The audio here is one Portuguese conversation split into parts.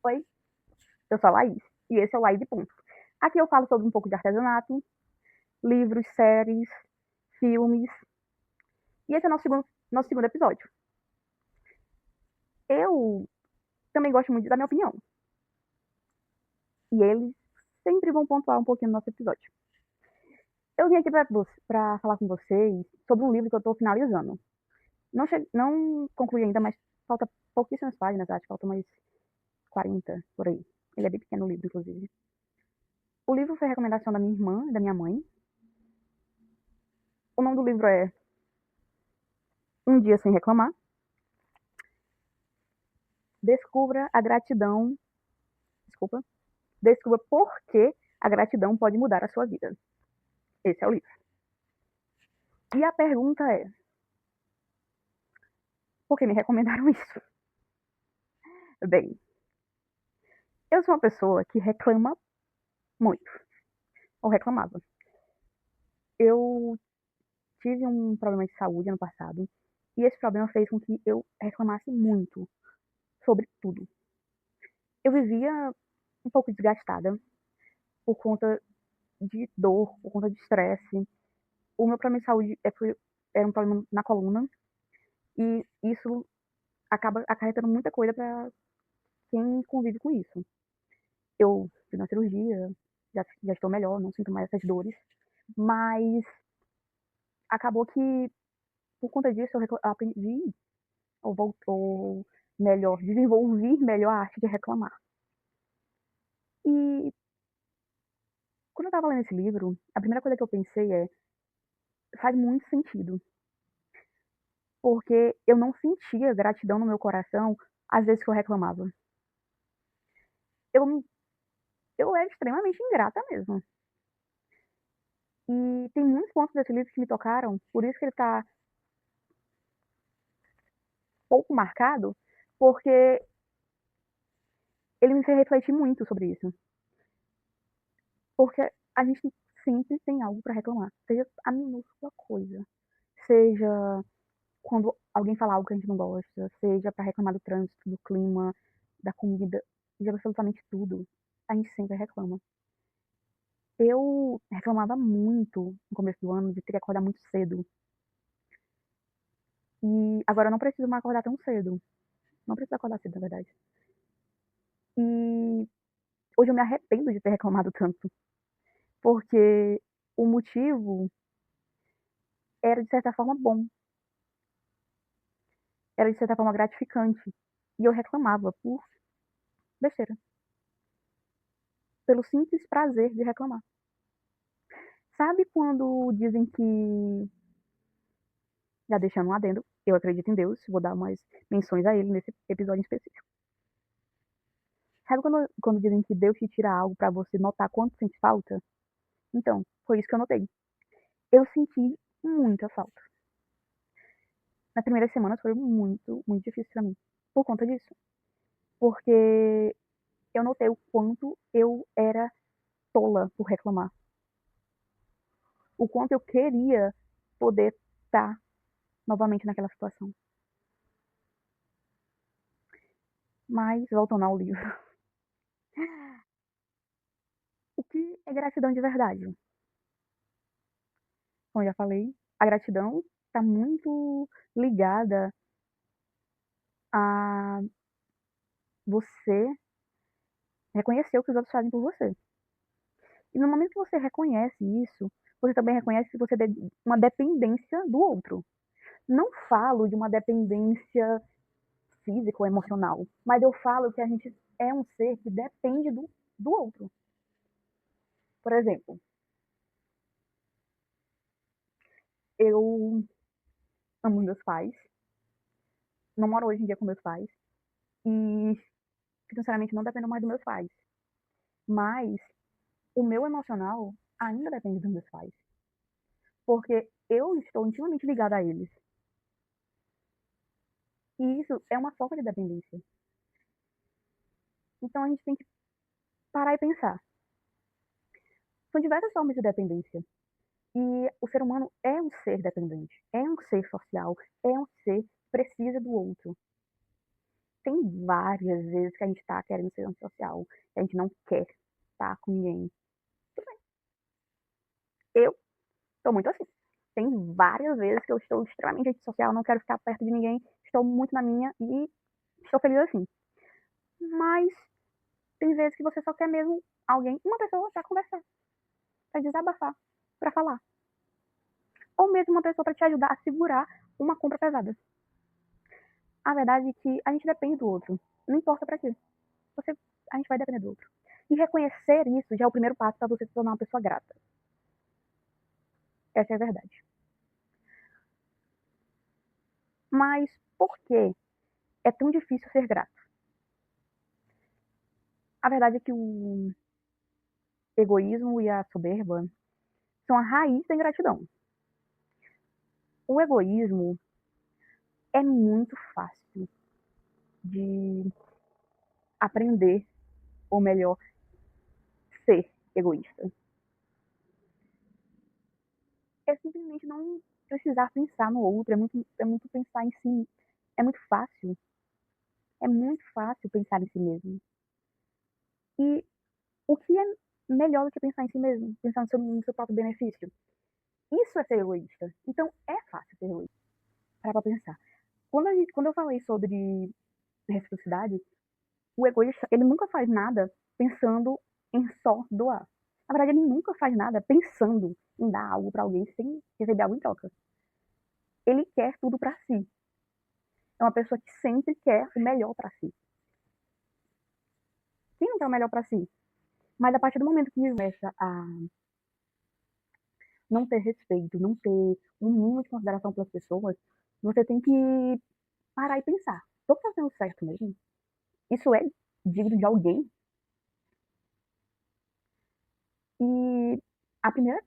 Oi, eu sou a Laís, e esse é o Laís e Ponto. Aqui eu falo sobre um pouco de artesanato, livros, séries, filmes, e esse é o nosso segundo episódio. Eu também gosto muito de dar minha opinião, e eles sempre vão pontuar um pouquinho no nosso episódio. Eu vim aqui para falar com vocês sobre um livro que eu estou finalizando. Não concluí ainda, mas falta pouquíssimas páginas, acho que falta mais 40 por aí. Ele é bem pequeno o livro, inclusive. O livro foi recomendação da minha irmã e da minha mãe. O nome do livro é Um Dia Sem Reclamar. Descubra a gratidão. Desculpa. Descubra por que a gratidão pode mudar a sua vida. Esse é o livro. E a pergunta é: por que me recomendaram isso? Bem, eu sou uma pessoa que reclama muito. Ou reclamava. Eu tive um problema de saúde ano passado. E esse problema fez com que eu reclamasse muito sobre tudo. Eu vivia um pouco desgastada por conta de dor, por conta de estresse. O meu problema de saúde era um problema na coluna. E isso acaba acarretando muita coisa para quem convive com isso. Eu fiz uma cirurgia, já estou melhor, não sinto mais essas dores, mas acabou que, por conta disso, eu aprendi, ou melhor, desenvolvi melhor a arte de reclamar. E quando eu estava lendo esse livro, a primeira coisa que eu pensei faz muito sentido, porque eu não sentia gratidão no meu coração às vezes que eu reclamava. Eu, eu era extremamente ingrata mesmo. E tem muitos pontos desse livro que me tocaram, por isso que ele está pouco marcado, porque ele me fez refletir muito sobre isso. Porque a gente sempre tem algo para reclamar, seja a minúscula coisa, seja quando alguém fala algo que a gente não gosta, seja para reclamar do trânsito, do clima, da comida, de absolutamente tudo. A gente sempre reclama. Eu reclamava muito no começo do ano de ter que acordar muito cedo. E agora eu não preciso mais acordar tão cedo. Não preciso acordar cedo, na verdade. E hoje eu me arrependo de ter reclamado tanto, porque o motivo era de certa forma bom, era de certa forma gratificante. E eu reclamava por besteira, pelo simples prazer de reclamar. Sabe quando dizem que, já deixando um adendo, eu acredito em Deus, vou dar umas menções a ele nesse episódio específico. Sabe quando dizem que Deus te tira algo para você notar quanto sente falta? Então, foi isso que eu notei. Eu senti muita falta. Nas primeiras semanas foi muito, muito difícil para mim, por conta disso. Porque eu notei o quanto eu era tola por reclamar. O quanto eu queria poder estar novamente naquela situação. Mas, voltando ao livro. O que é gratidão de verdade? Como eu já falei, a gratidão está muito ligada a você reconhecer o que os outros fazem por você. E no momento que você reconhece isso, você também reconhece que você tem uma dependência do outro. Não falo de uma dependência física ou emocional, mas eu falo que a gente é um ser que depende do outro. Por exemplo, eu amo meus pais, não moro hoje em dia com meus pais, e financeiramente não dependo mais dos meus pais. Mas o meu emocional ainda depende dos meus pais, porque eu estou intimamente ligada a eles. E isso é uma forma de dependência. Então a gente tem que parar e pensar. São diversas formas de dependência. E o ser humano é um ser dependente, é um ser social, é um ser que precisa do outro. Tem várias vezes que a gente tá querendo ser antissocial, que a gente não quer estar com ninguém. Eu tô muito assim. Tem várias vezes que eu estou extremamente antissocial, não quero ficar perto de ninguém, estou muito na minha e estou feliz assim. Mas tem vezes que você só quer mesmo alguém, uma pessoa pra conversar, pra desabafar, pra falar. Ou mesmo uma pessoa pra te ajudar a segurar uma compra pesada. A verdade é que a gente depende do outro. Não importa pra quê. Você, a gente vai depender do outro. E reconhecer isso já é o primeiro passo para você se tornar uma pessoa grata. Essa é a verdade. Mas por que é tão difícil ser grato? A verdade é que o egoísmo e a soberba são a raiz da ingratidão. O egoísmo é muito fácil de aprender, ou melhor, ser egoísta. É simplesmente não precisar pensar no outro, é muito pensar em si. É muito fácil, é muito fácil pensar em si mesmo. E o que é melhor do que pensar em si mesmo? Pensar no seu próprio benefício? Isso é ser egoísta. Então, é fácil ser egoísta. Para pensar. Quando eu falei sobre reciprocidade, o egoísta, ele nunca faz nada pensando em só doar. Na verdade, ele nunca faz nada pensando em dar algo para alguém sem receber algo em troca. Ele quer tudo para si. É uma pessoa que sempre quer o melhor para si. Quem não quer o melhor para si? Mas a partir do momento que começa a não ter respeito, não ter um mínimo de consideração pelas pessoas, você tem que parar e pensar: estou fazendo certo mesmo? Isso é digno de alguém? E a primeira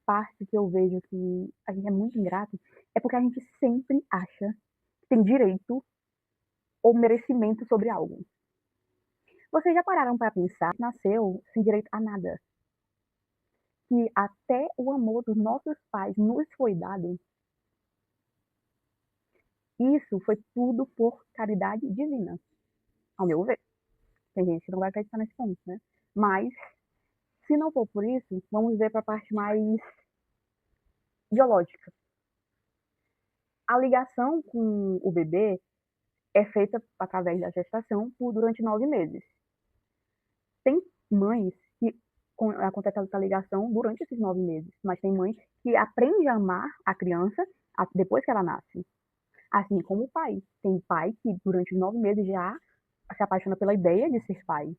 parte que eu vejo que a gente é muito ingrato é porque a gente sempre acha que tem direito ou merecimento sobre algo. Vocês já pararam para pensar que nasceu sem direito a nada? Que até o amor dos nossos pais nos foi dado? Isso foi tudo por caridade divina, ao meu ver. Tem gente que não vai acreditar nesse ponto, né? Mas, se não for por isso, vamos ver para a parte mais biológica. A ligação com o bebê é feita através da gestação durante 9 meses. Tem mães que acontece essa ligação durante esses 9 meses, mas tem mães que aprendem a amar a criança depois que ela nasce. Assim como o pai. Tem pai que durante os 9 meses já se apaixona pela ideia de ser pai.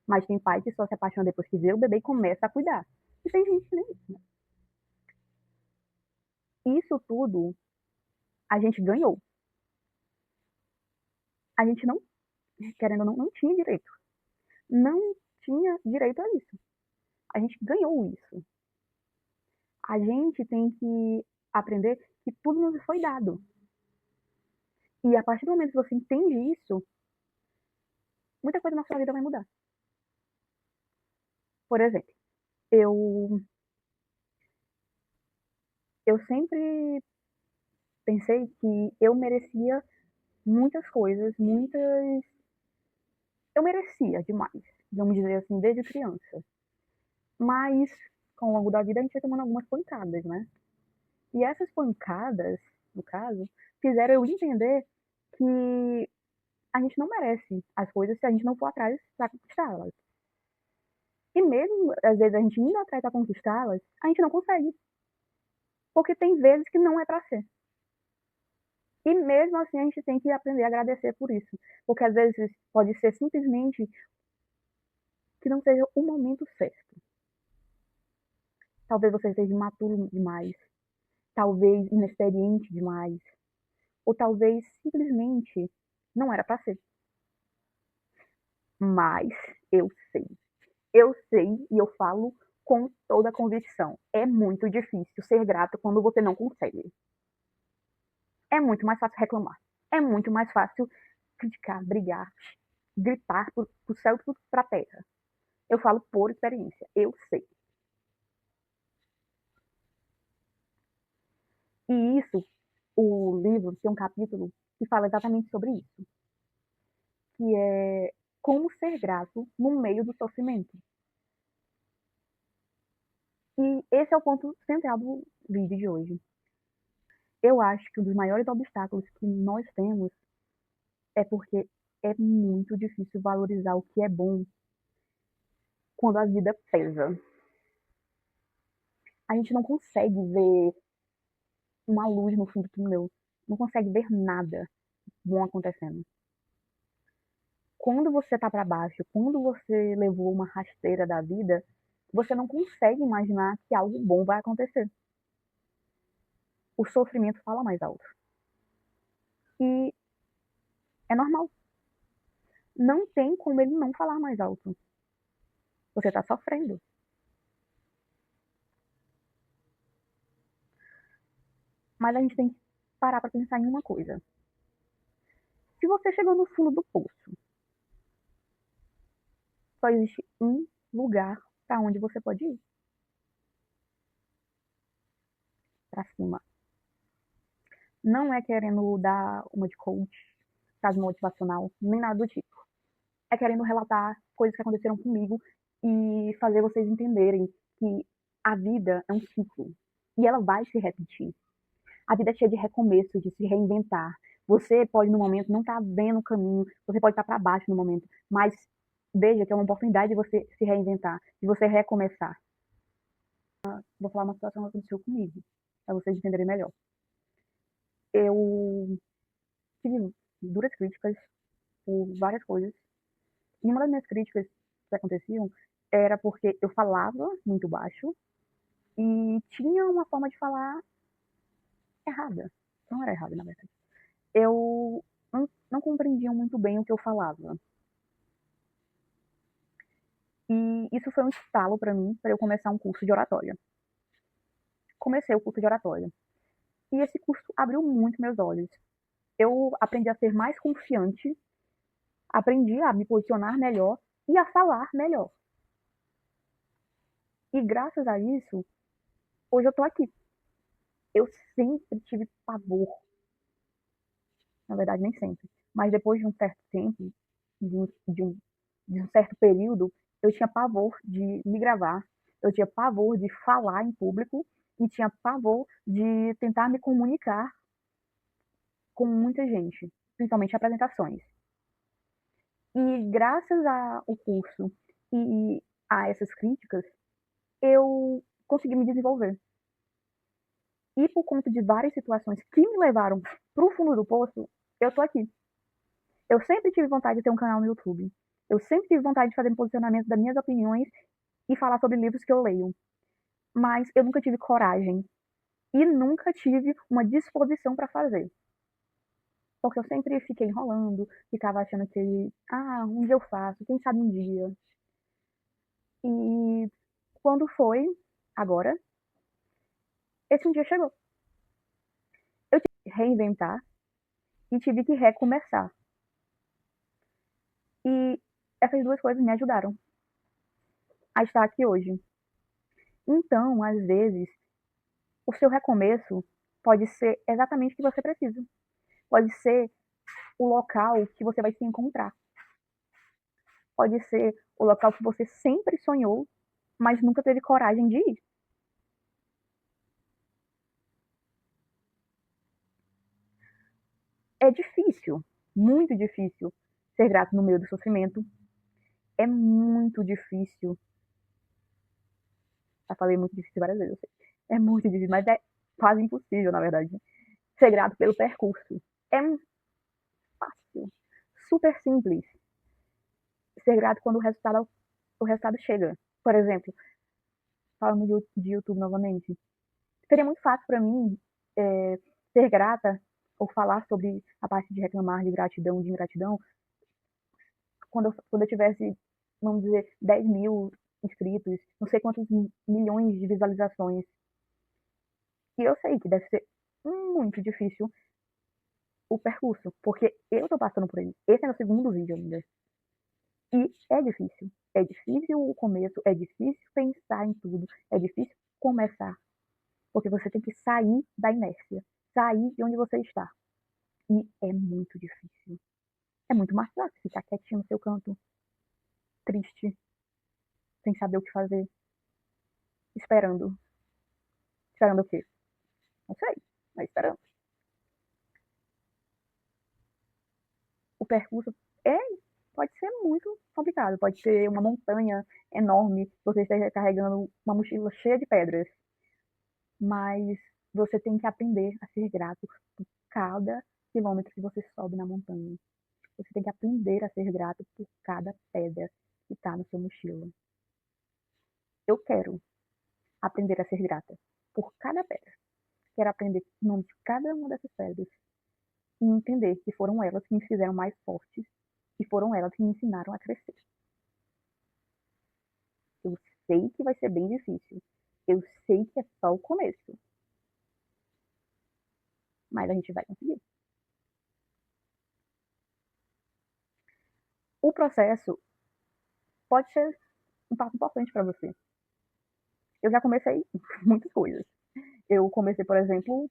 Mas tem pai que só se apaixona depois que vê o bebê e começa a cuidar. E tem gente que nem isso, né? Isso tudo a gente ganhou. A gente não, querendo ou não tinha direito. Não tinha direito a isso. A gente ganhou isso. A gente tem que aprender que tudo nos foi dado. E a partir do momento que você entende isso, muita coisa na sua vida vai mudar. Por exemplo, eu, eu sempre pensei que eu merecia muitas coisas, muitas. Eu merecia demais, vamos dizer assim, desde criança. Mas, com o longo da vida, a gente vai tomando algumas pancadas, né? E essas pancadas, no caso, fizeram eu entender que a gente não merece as coisas se a gente não for atrás para conquistá-las. E mesmo, às vezes, a gente indo atrás para conquistá-las, a gente não consegue. Porque tem vezes que não é para ser. E mesmo assim, a gente tem que aprender a agradecer por isso. Porque às vezes pode ser simplesmente que não seja o momento certo. Talvez você seja imaturo demais. Talvez inexperiente demais. Ou talvez simplesmente não era para ser. Mas eu sei. Eu sei e eu falo com toda a convicção. É muito difícil ser grato quando você não consegue. É muito mais fácil reclamar. É muito mais fácil criticar, brigar, gritar pro céu e pra terra. Eu falo por experiência. Eu sei. E isso, o livro tem um capítulo que fala exatamente sobre isso. que é como ser grato no meio do sofrimento. E esse é o ponto central do vídeo de hoje. Eu acho que um dos maiores obstáculos que nós temos é porque é muito difícil valorizar o que é bom quando a vida pesa. A gente não consegue ver uma luz no fim do túnel, não consegue ver nada bom acontecendo. Quando você tá para baixo, quando você levou uma rasteira da vida, você não consegue imaginar que algo bom vai acontecer. O sofrimento fala mais alto. E é normal. Não tem como ele não falar mais alto. Você tá sofrendo. Mas a gente tem que parar para pensar em uma coisa. Se você chegou no fundo do poço, só existe um lugar para onde você pode ir. Para cima. Não é querendo dar uma de coach, frase motivacional, nem nada do tipo. É querendo relatar coisas que aconteceram comigo e fazer vocês entenderem que a vida é um ciclo e ela vai se repetir. A vida é cheia de recomeços, de se reinventar. Você pode, no momento, não estar vendo o caminho, você pode estar para baixo no momento, mas veja que é uma oportunidade de você se reinventar, de você recomeçar. Vou falar uma situação que aconteceu comigo, para vocês entenderem melhor. Eu tive duras críticas por várias coisas. E uma das minhas críticas que aconteciam era porque eu falava muito baixo e tinha uma forma de falar errada. Não era errada, na verdade. Eu não compreendia muito bem o que eu falava. E isso foi um estalo para mim, para eu começar um curso de oratória. Comecei o curso de oratória. E esse curso abriu muito meus olhos. Eu aprendi a ser mais confiante, aprendi a me posicionar melhor e a falar melhor. E graças a isso, hoje eu tô aqui. Eu sempre tive pavor, na verdade nem sempre, mas depois de um certo tempo, de um certo período, eu tinha pavor de me gravar, eu tinha pavor de falar em público e tinha pavor de tentar me comunicar com muita gente, principalmente apresentações. E graças ao curso e a essas críticas, eu consegui me desenvolver. E por conta de várias situações que me levaram para o fundo do poço, eu tô aqui. Eu sempre tive vontade de ter um canal no YouTube. Eu sempre tive vontade de fazer um posicionamento das minhas opiniões e falar sobre livros que eu leio. Mas eu nunca tive coragem e nunca tive uma disposição para fazer. Porque eu sempre fiquei enrolando, ficava achando que, um dia eu faço, quem sabe um dia. E quando foi, agora, esse um dia chegou. Eu tive que reinventar e tive que recomeçar. E essas duas coisas me ajudaram a estar aqui hoje. Então, às vezes, o seu recomeço pode ser exatamente o que você precisa. Pode ser o local que você vai se encontrar. Pode ser o local que você sempre sonhou, mas nunca teve coragem de ir. É difícil, muito difícil ser grato no meio do sofrimento. É muito difícil. Já falei muito difícil várias vezes, eu sei. É muito difícil, mas é quase impossível, na verdade. Ser grato pelo percurso. É fácil, super simples. Ser grato quando o resultado chega. Por exemplo, falando de YouTube novamente, seria muito fácil para mim ser grata ou falar sobre a parte de reclamar de gratidão, de ingratidão, quando eu tivesse, vamos dizer, 10 mil inscritos, não sei quantos milhões de visualizações. E eu sei que deve ser muito difícil o percurso, porque eu tô passando por ele. Esse é meu segundo vídeo ainda. E é difícil. É difícil o começo, é difícil pensar em tudo, é difícil começar. Porque você tem que sair da inércia, sair de onde você está. E é muito difícil. É muito mais fácil ficar quietinho no seu canto, triste, sem saber o que fazer, esperando. Esperando o quê? Não sei, mas esperando. O percurso é, pode ser muito complicado. Pode ser uma montanha enorme, você esteja carregando uma mochila cheia de pedras. Mas você tem que aprender a ser grato por cada quilômetro que você sobe na montanha. Você tem que aprender a ser grato por cada pedra que está na sua mochila. Eu quero aprender a ser grata por cada pedra. Quero aprender o nome de cada uma dessas pedras e entender que foram elas que me fizeram mais fortes e foram elas que me ensinaram a crescer. Eu sei que vai ser bem difícil. Eu sei que é só o começo. Mas a gente vai conseguir. O processo pode ser um passo importante para você. Eu já comecei muitas coisas. Eu comecei, por exemplo,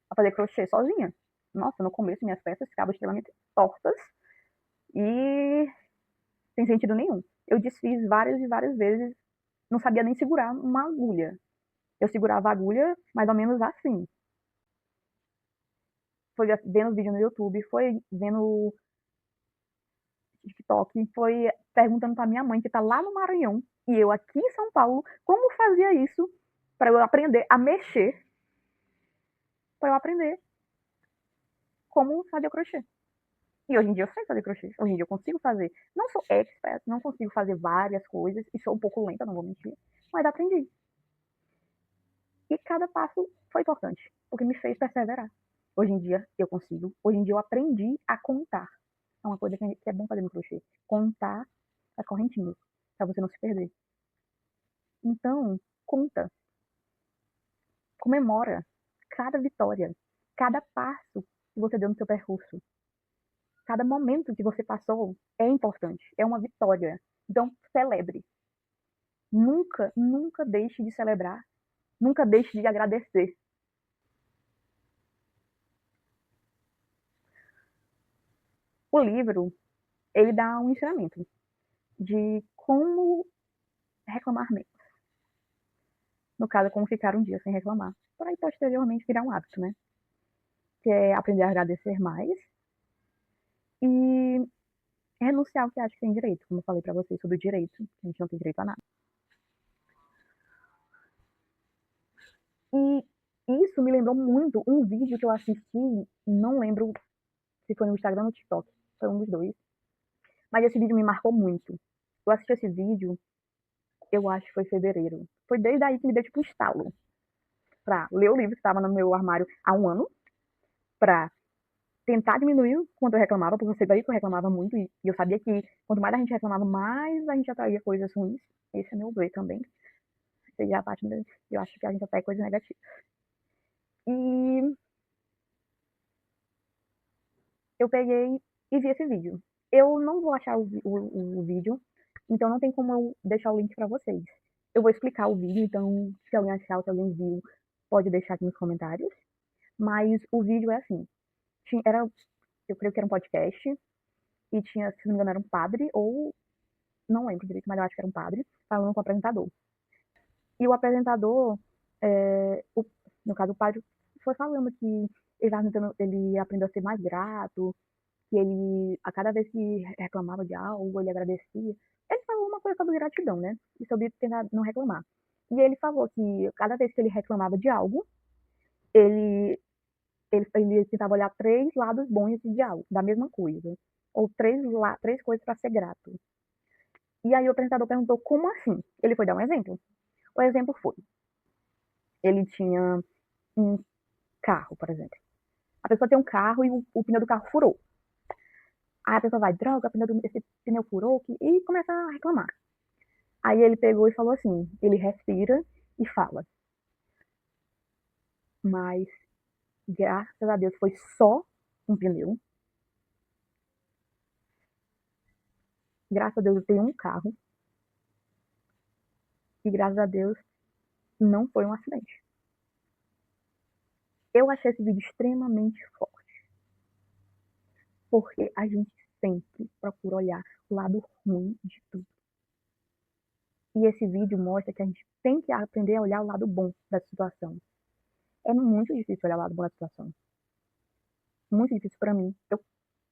a fazer crochê sozinha. Nossa, no começo minhas peças ficavam extremamente tortas e sem sentido nenhum. Eu desfiz várias e várias vezes, não sabia nem segurar uma agulha. Eu segurava a agulha mais ou menos assim. Foi vendo vídeo no YouTube, foi vendo TikTok, foi perguntando para minha mãe, que está lá no Maranhão, e eu aqui em São Paulo, como fazia isso para eu aprender a mexer, para eu aprender como fazer crochê. E hoje em dia eu sei fazer crochê. Hoje em dia eu consigo fazer. Não sou expert, não consigo fazer várias coisas, e sou um pouco lenta, não vou mentir, mas aprendi. E cada passo foi importante, o que me fez perseverar. Hoje em dia eu consigo. Hoje em dia eu aprendi a contar. É uma coisa que é bom fazer no crochê. Contar as correntinhas, para você não se perder. Então, conta. Comemora cada vitória, cada passo que você deu no seu percurso. Cada momento que você passou é importante, é uma vitória. Então, celebre. Nunca, nunca deixe de celebrar. Nunca deixe de agradecer. O livro, ele dá um ensinamento de como reclamar menos. No caso, como ficar um dia sem reclamar. Para aí, posteriormente, virar um hábito, né? Que é aprender a agradecer mais e renunciar ao que acha que tem direito. Como eu falei para vocês sobre o direito, a gente não tem direito a nada. E isso me lembrou muito um vídeo que eu assisti, não lembro se foi no Instagram ou no TikTok, foi um dos dois. Mas esse vídeo me marcou muito. Eu assisti esse vídeo, eu acho que foi em fevereiro. Foi desde aí que me deu tipo um estalo pra ler o livro que estava no meu armário há um ano, pra tentar diminuir o quanto eu reclamava, porque eu sei daí que eu reclamava muito, e eu sabia que quanto mais a gente reclamava, mais a gente atraía coisas ruins. Esse é meu ver também. Seja a parte, eu acho que a gente atrai coisas negativas. E eu peguei e vi esse vídeo. Eu não vou achar o vídeo, então não tem como eu deixar o link para vocês. Eu vou explicar o vídeo, então se alguém achar ou se alguém viu, pode deixar aqui nos comentários. Mas o vídeo é assim, era, eu creio que era um podcast, e tinha, se não me engano, era um padre, ou não lembro direito, mas eu acho que era um padre, falando com o apresentador. E o apresentador, no caso o padre, foi falando que ele aprendeu a ser mais grato, que ele, a cada vez que reclamava de algo, ele agradecia. Ele falou uma coisa sobre gratidão, né? E sobre tentar não reclamar. E ele falou que cada vez que ele reclamava de algo, ele, ele tentava olhar três lados bons de algo, da mesma coisa. Ou três coisas para ser grato. E aí o apresentador perguntou como assim? Ele foi dar um exemplo. O exemplo foi, ele tinha um carro, por exemplo. A pessoa tem um carro e o pneu do carro furou. Aí a pessoa vai, droga, esse pneu furou, e começa a reclamar. Aí ele pegou e falou assim, ele respira e fala, mas graças a Deus foi só um pneu. Graças a Deus eu tenho um carro. E graças a Deus não foi um acidente. Eu achei esse vídeo extremamente forte. Porque a gente sempre procura olhar o lado ruim de tudo. E esse vídeo mostra que a gente tem que aprender a olhar o lado bom da situação. É muito difícil olhar o lado bom da situação. Muito difícil para mim. Eu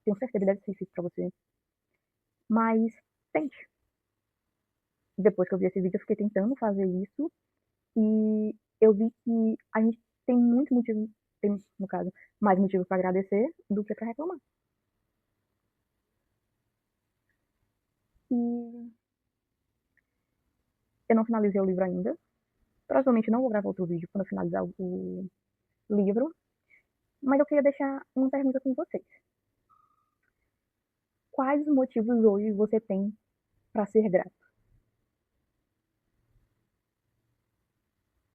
tenho certeza que deve ser difícil para você. Mas tente. Depois que eu vi esse vídeo, eu fiquei tentando fazer isso. E eu vi que a gente tem muito motivo, tem, no caso, mais motivo para agradecer do que para reclamar. E eu não finalizei o livro ainda. Provavelmente não vou gravar outro vídeo quando eu finalizar o livro. Mas eu queria deixar uma pergunta com vocês. Quais motivos hoje você tem para ser grato?